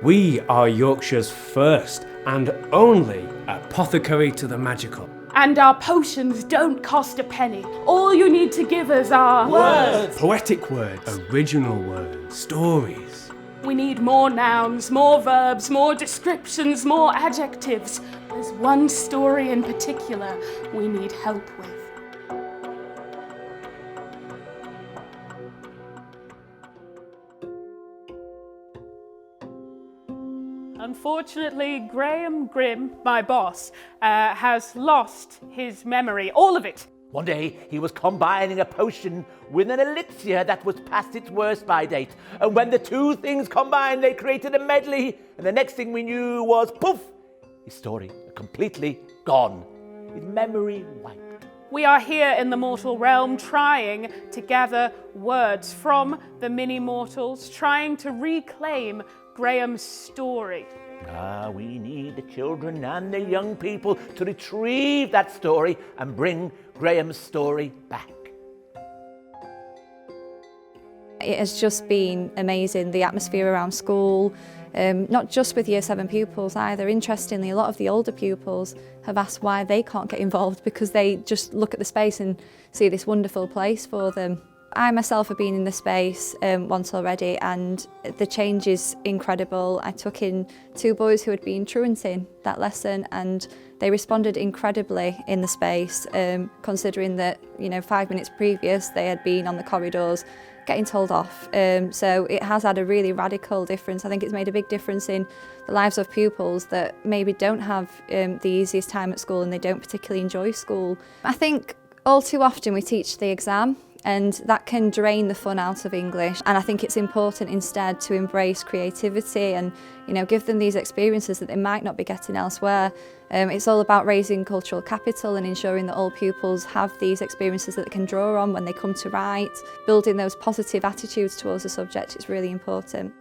We are Yorkshire's first and only apothecary to the magical. And our potions don't cost a penny. All you need to give us are words. Poetic words, original words, stories. We need more nouns, more verbs, more descriptions, more adjectives. There's one story in particular we need help with. Unfortunately, Graham Grimm, my boss, has lost his memory, all of it. One day he was combining a potion with an elixir that was past its worst by date. And when the two things combined, they created a medley. And the next thing we knew was, poof, his story completely gone. His memory wiped. We are here in the mortal realm trying to gather words from the mini-mortals, trying to reclaim Graham's story. We need the children and the young people to retrieve that story and bring Graham's story back. It has just been amazing, the atmosphere around school, not just with Year 7 pupils either. Interestingly, a lot of the older pupils have asked why they can't get involved because they just look at the space and see this wonderful place for them. I myself have been in the space once already and the change is incredible. I took in 2 boys who had been truanting that lesson and they responded incredibly in the space, considering that 5 minutes previous they had been on the corridors getting told off. So it has had a really radical difference. I think it's made a big difference in the lives of pupils that maybe don't have the easiest time at school and they don't particularly enjoy school. I think all too often we teach the exam and that can drain the fun out of English, and I think it's important instead to embrace creativity and give them these experiences that they might not be getting elsewhere. It's all about raising cultural capital and ensuring that all pupils have these experiences that they can draw on when they come to write. Building those positive attitudes towards the subject is really important.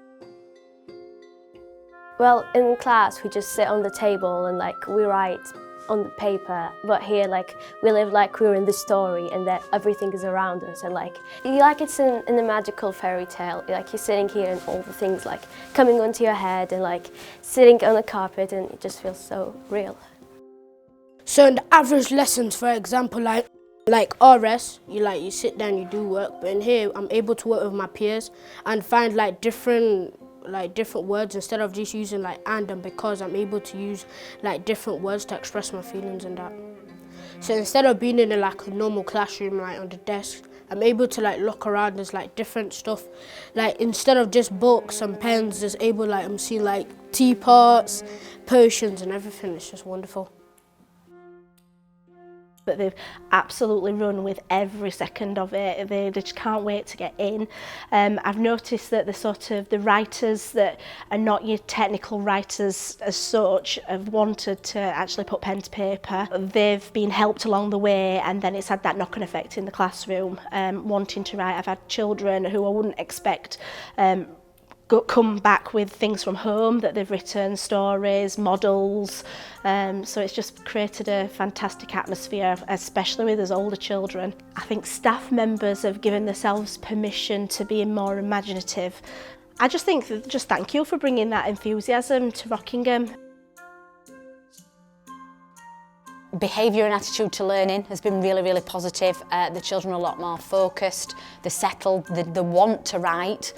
Well, in class we just sit on the table and we write on the paper, but here we live like we're in the story and that everything is around us and it's in a magical fairy tale. You're sitting here and all the things coming onto your head and sitting on the carpet, and it just feels so real. So in the average lessons, for example, like RS, you sit down, you do work, but in here I'm able to work with my peers and find different words instead of just using and because. I'm able to use different words to express my feelings and that. So instead of being in a normal classroom on the desk, I'm able to look around. There's different stuff. Instead of just books and pens, there's able I'm seeing teapots, potions and everything. It's just wonderful. But they've absolutely run with every second of it. They just can't wait to get in. I've noticed that the writers that are not your technical writers as such have wanted to actually put pen to paper. They've been helped along the way, and then it's had that knock-on effect in the classroom, wanting to write. I've had children who I wouldn't expect come back with things from home that they've written, stories, models. So it's just created a fantastic atmosphere, especially with us older children. I think staff members have given themselves permission to be more imaginative. I just think, thank you for bringing that enthusiasm to Rockingham. Behaviour and attitude to learning has been really, really positive. The children are a lot more focused, they're settled, they want to write.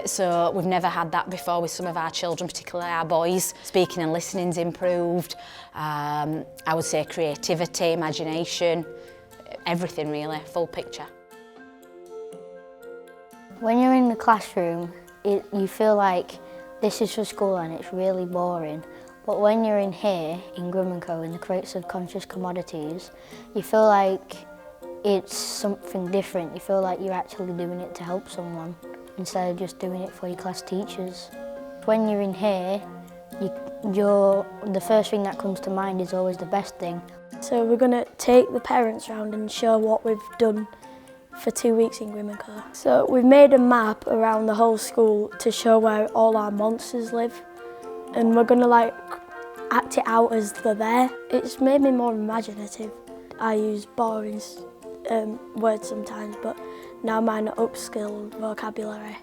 So we've never had that before with some of our children, particularly our boys. Speaking and listening's improved. I would say creativity, imagination, everything really, full picture. When you're in the classroom, you feel like this is for school and it's really boring. But when you're in here, in Grimm Co, in the crates of conscious commodities, you feel like it's something different. You feel like you're actually doing it to help someone instead of just doing it for your class teachers. When you're in here, the first thing that comes to mind is always the best thing. So we're going to take the parents round and show what we've done for 2 weeks in Grimm Co. So we've made a map around the whole school to show where all our monsters live. And we're going to act it out as they're there. It's made me more imaginative. I use boring words sometimes, but now mine are upskilled vocabulary.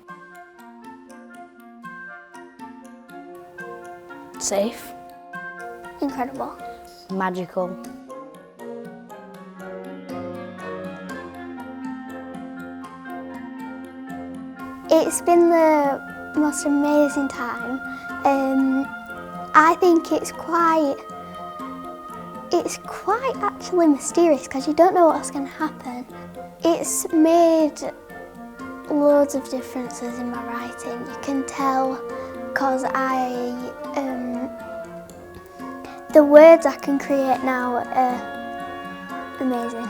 Safe. Incredible. Magical. It's been the most amazing time. I think it's quite actually mysterious because you don't know what's going to happen. It's made loads of differences in my writing. You can tell because the words I can create now are amazing.